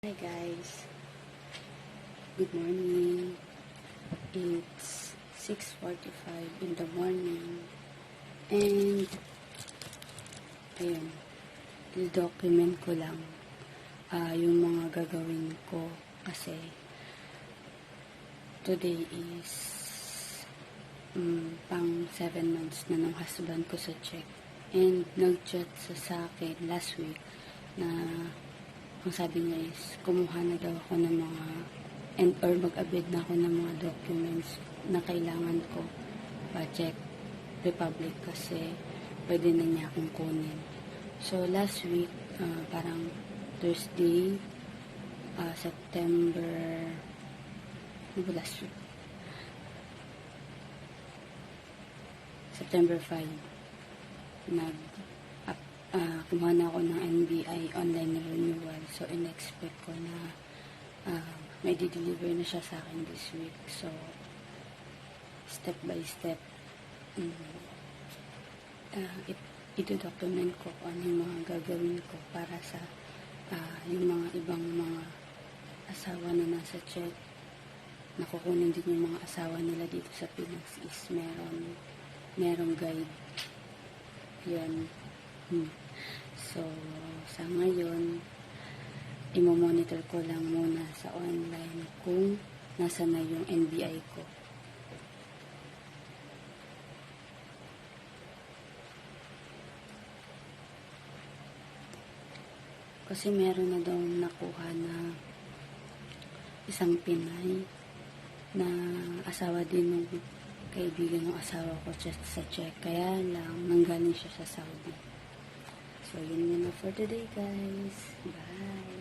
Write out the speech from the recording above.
Hi guys, good morning. It's 6:45 in the morning and ayun, i-document ko lang yung mga gagawin ko kasi today is pang 7 months na ng husband ko sa check and nag-chat sa akin last week na ang sabi niya is, kumuha na daw ako ng mga, or mag-abid na ako ng mga documents na kailangan ko pa Czech Republic kasi pwede na niya akong kunin. So, last week, parang Thursday, September, ano ba last week? September 5, kumuha na ako ng NBI online renewal. So, in-expect ko na may di-deliver na siya sa akin this week. So, step by step, ito-document ko kung ano yung mga gagawin ko para sa yung mga ibang mga asawa na nasa Czech. Nakukunin din yung mga asawa nila dito sa Pinas is merong guide. Yan. So, sa ngayon, imo-monitor ko lang muna sa online kung nasa na yung NBI ko. Kasi meron na daw nakuha na isang Pinay na asawa din ng kaibigan ng asawa ko sa Czech. Kaya lang, nanggaling siya sa Saudi. So, yun muna for today, guys. Bye!